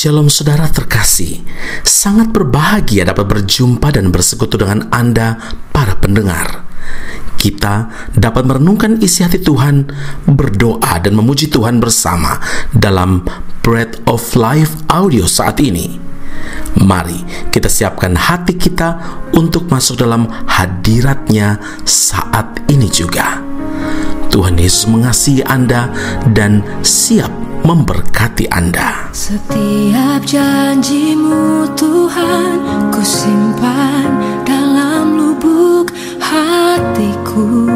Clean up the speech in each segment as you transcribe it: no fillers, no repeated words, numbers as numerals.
Shalom saudara terkasih, sangat berbahagia dapat berjumpa dan bersekutu dengan Anda para pendengar. Kita dapat merenungkan isi hati Tuhan, berdoa dan memuji Tuhan bersama dalam Bread of Life audio saat ini. Mari kita siapkan hati kita untuk masuk dalam hadirat-Nya saat ini juga. Tuhan Yesus mengasihi Anda dan siap memberkati Anda. Setiap janji-Mu Tuhan, ku simpan dalam lubuk hatiku.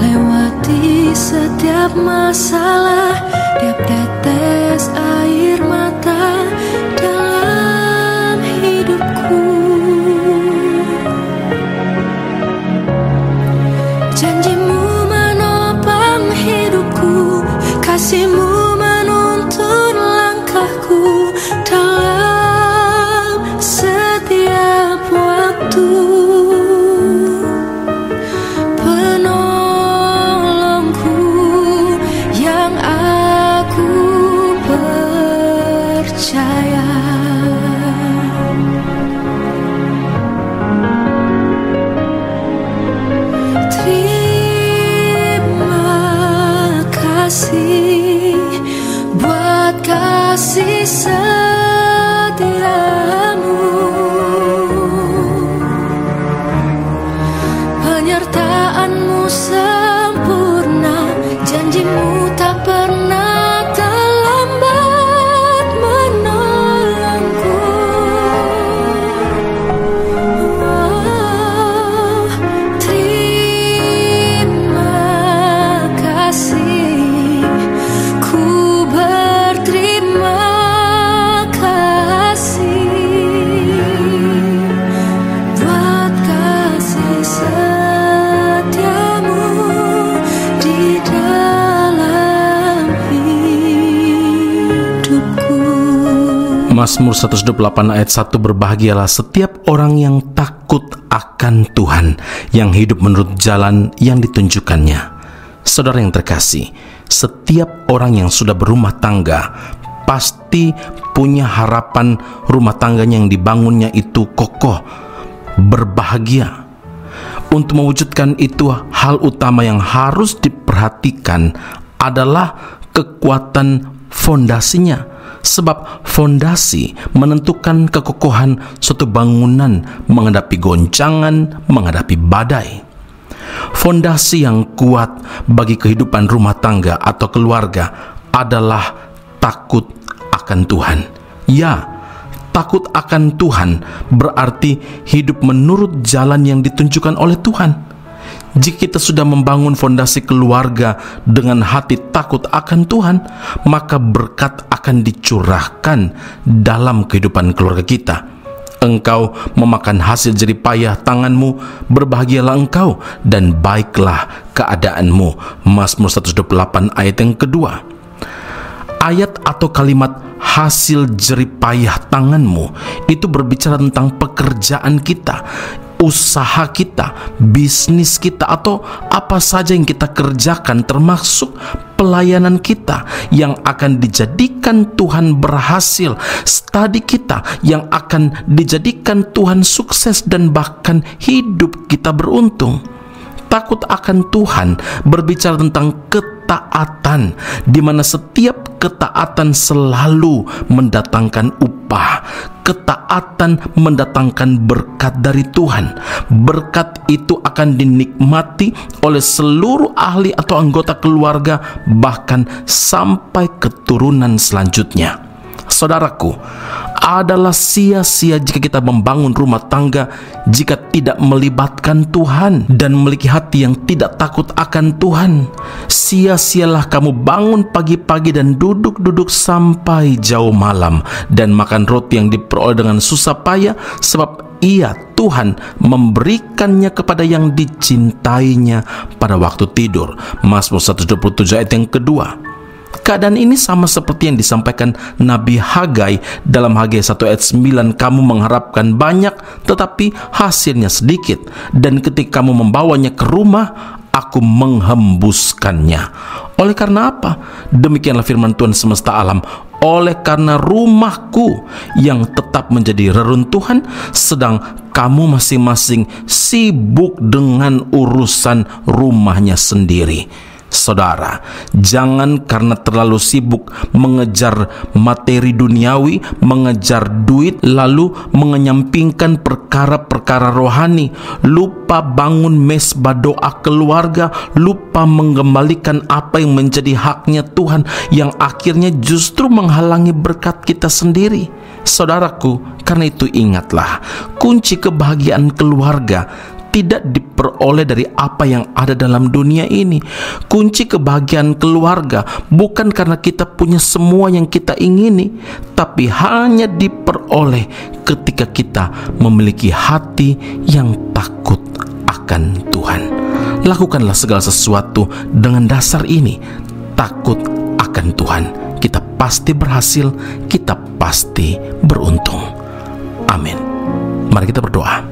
Lewati setiap masalah, tiap tetes air mata dalam hidupku. Janji-Mu menopang hidupku, kasih-Mu menuntun langkahku dalam setiap waktu. Penolongku yang aku percaya. Buat kasih setia-Mu, penyertaan-Mu sempurna, janji-Mu tak pernah terlambat menolongku. Terima kasih. Mazmur 128 ayat 1, berbahagialah setiap orang yang takut akan Tuhan, yang hidup menurut jalan yang ditunjukkannya. Saudara yang terkasih, setiap orang yang sudah berumah tangga pasti punya harapan rumah tangganya yang dibangunnya itu kokoh, berbahagia. Untuk mewujudkan itu, hal utama yang harus diperhatikan adalah kekuatan fondasinya. Sebab fondasi menentukan kekokohan suatu bangunan menghadapi goncangan, menghadapi badai. Fondasi yang kuat bagi kehidupan rumah tangga atau keluarga adalah takut akan Tuhan. Ya, takut akan Tuhan berarti hidup menurut jalan yang ditunjukkan oleh Tuhan. Jika kita sudah membangun fondasi keluarga dengan hati takut akan Tuhan, maka berkat akan dicurahkan dalam kehidupan keluarga kita. Engkau memakan hasil jerih payah tanganmu, berbahagialah engkau dan baiklah keadaanmu. Mazmur 128 ayat yang kedua. Ayat atau kalimat hasil jerih payah tanganmu itu berbicara tentang pekerjaan kita, usaha kita, bisnis kita, atau apa saja yang kita kerjakan, termasuk pelayanan kita yang akan dijadikan Tuhan berhasil, studi kita yang akan dijadikan Tuhan sukses, dan bahkan hidup kita beruntung. Takut akan Tuhan berbicara tentang ketaatan, di mana setiap ketaatan selalu mendatangkan upah. Ketaatan mendatangkan berkat dari Tuhan. Berkat itu akan dinikmati oleh seluruh ahli atau anggota keluarga, bahkan sampai keturunan selanjutnya. Saudaraku, adalah sia-sia jika kita membangun rumah tangga jika tidak melibatkan Tuhan dan memiliki hati yang tidak takut akan Tuhan. Sia-sialah kamu bangun pagi-pagi dan duduk-duduk sampai jauh malam dan makan roti yang diperoleh dengan susah payah, sebab Ia, Tuhan, memberikannya kepada yang dicintainya pada waktu tidur. Mazmur 127 ayat yang kedua. Keadaan ini sama seperti yang disampaikan Nabi Hagai dalam Hagai 1 ayat 9. Kamu mengharapkan banyak tetapi hasilnya sedikit, dan ketika kamu membawanya ke rumah, aku menghembuskannya. Oleh karena apa? Demikianlah firman Tuhan semesta alam. Oleh karena rumahku yang tetap menjadi reruntuhan, sedang kamu masing-masing sibuk dengan urusan rumahnya sendiri. Saudara, jangan karena terlalu sibuk mengejar materi duniawi, mengejar duit, lalu mengenyampingkan perkara-perkara rohani, lupa bangun mesbah doa keluarga, lupa mengembalikan apa yang menjadi haknya Tuhan, yang akhirnya justru menghalangi berkat kita sendiri. Saudaraku, karena itu ingatlah, kunci kebahagiaan keluarga tidak diperoleh dari apa yang ada dalam dunia ini. Kunci kebahagiaan keluarga bukan karena kita punya semua yang kita ingini, tapi hanya diperoleh ketika kita memiliki hati yang takut akan Tuhan. Lakukanlah segala sesuatu dengan dasar ini, takut akan Tuhan. Kita pasti berhasil, kita pasti beruntung. Amin. Mari kita berdoa.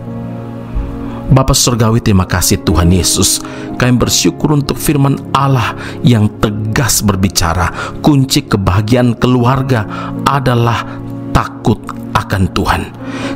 Bapa Surgawi, terima kasih Tuhan Yesus. Kami bersyukur untuk firman Allah yang tegas berbicara. Kunci kebahagiaan keluarga adalah takut akan Tuhan.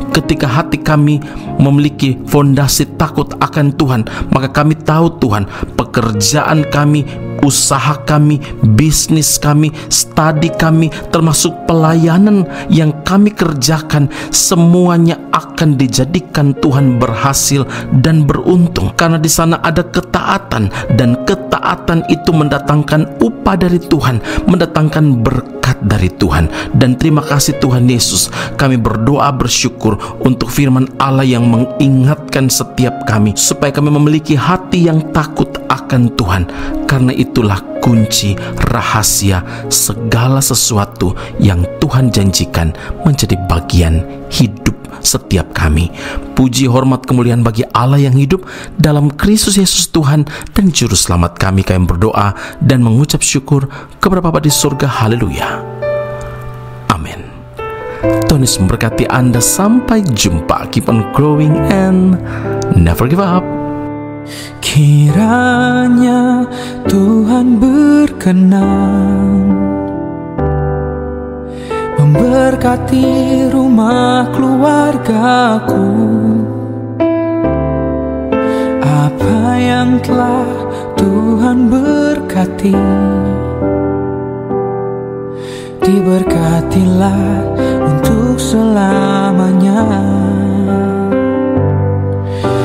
Ketika hati kami memiliki fondasi takut akan Tuhan, maka kami tahu Tuhan, pekerjaan kami, usaha kami, bisnis kami, studi kami, termasuk pelayanan yang kami kerjakan, semuanya akan dijadikan Tuhan berhasil dan beruntung. Karena di sana ada ketaatan, dan ketaatan itu mendatangkan upah dari Tuhan, mendatangkan berkat dari Tuhan. Dan terima kasih Tuhan Yesus, kami berdoa bersyukur untuk firman Allah yang mengingatkan setiap kami, supaya kami memiliki hati yang takut akan Tuhan. Karena itulah kunci rahasia segala sesuatu yang Tuhan janjikan menjadi bagian hidup setiap kami. Puji, hormat, kemuliaan bagi Allah yang hidup dalam Kristus Yesus Tuhan dan Juru Selamat kami. Kami berdoa dan mengucap syukur kepada Bapa di surga. Haleluya. Amin. Tuhan Yesus memberkati Anda. Sampai jumpa. Keep on growing and never give up. Kiranya Tuhan berkenan memberkati rumah keluargaku. Apa yang telah Tuhan berkati, diberkatilah untuk selamanya.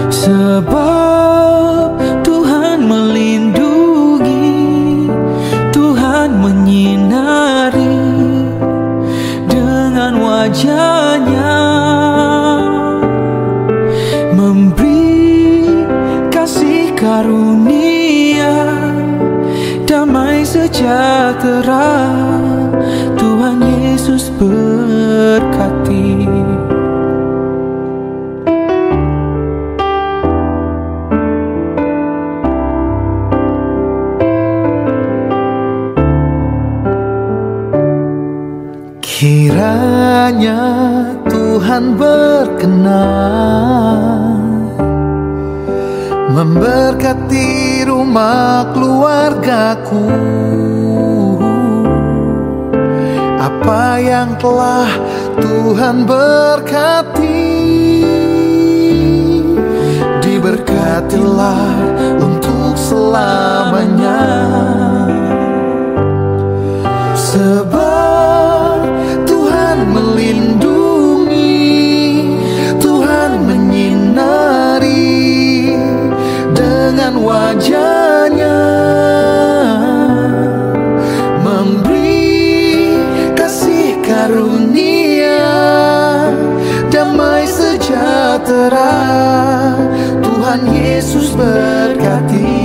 Sebab Tuhan melindungi, Tuhan menyinari dengan wajah-Nya, memberi kasih karunia, damai sejahtera. Tuhan Yesus berkati. Kiranya Tuhan berkenan memberkati rumah keluargaku. Apa yang telah Tuhan berkati, diberkatilah untuk selamanya. Sebab Tuhan melindungi, Tuhan menyinari dengan wajah-Nya, memberi kasih karunia, damai sejahtera. Tuhan Yesus berkati.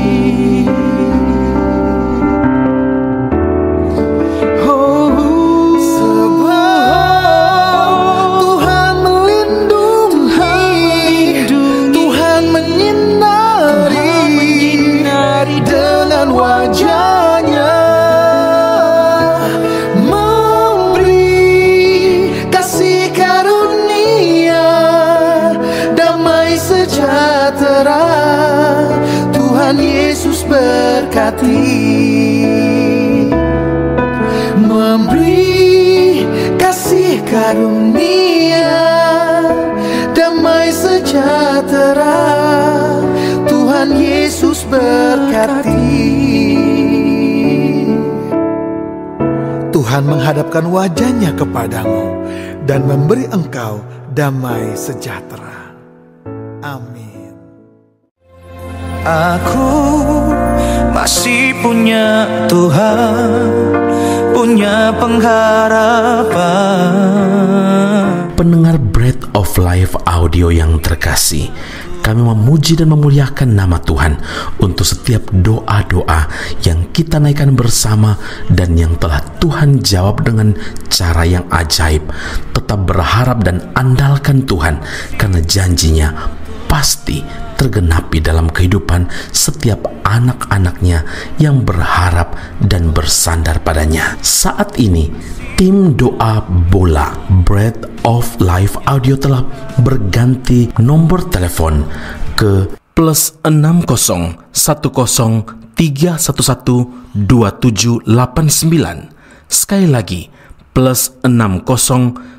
Tuhan Yesus berkati, memberi kasih karunia, damai sejahtera. Tuhan Yesus berkati. Tuhan menghadapkan wajah-Nya kepadamu dan memberi engkau damai sejahtera. Amin. Aku masih punya Tuhan, punya pengharapan. Pendengar Bread of Life audio yang terkasih, kami memuji dan memuliakan nama Tuhan untuk setiap doa-doa yang kita naikkan bersama dan yang telah Tuhan jawab dengan cara yang ajaib. Tetap berharap dan andalkan Tuhan, karena janjinya pasti tergenapi dalam kehidupan setiap anak-anaknya yang berharap dan bersandar padanya. Saat ini, tim doa bola Bread of Life audio telah berganti nomor telepon ke +60 10 311 2789. Sekali lagi, +60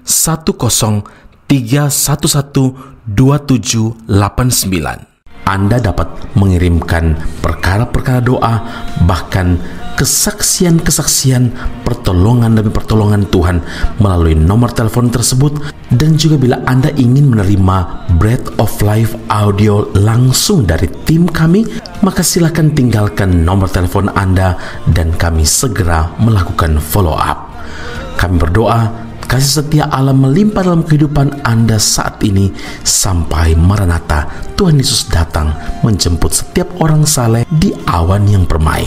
10 311 2789. Anda dapat mengirimkan perkara-perkara doa, bahkan kesaksian-kesaksian, pertolongan demi pertolongan Tuhan melalui nomor telepon tersebut. Dan juga bila Anda ingin menerima Bread of Life audio langsung dari tim kami, maka silakan tinggalkan nomor telepon Anda dan kami segera melakukan follow up. Kami berdoa kasih setia Allah melimpah dalam kehidupan Anda saat ini sampai Maranatha, Tuhan Yesus datang menjemput setiap orang saleh di awan yang permai.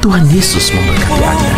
Tuhan Yesus memberkati Anda.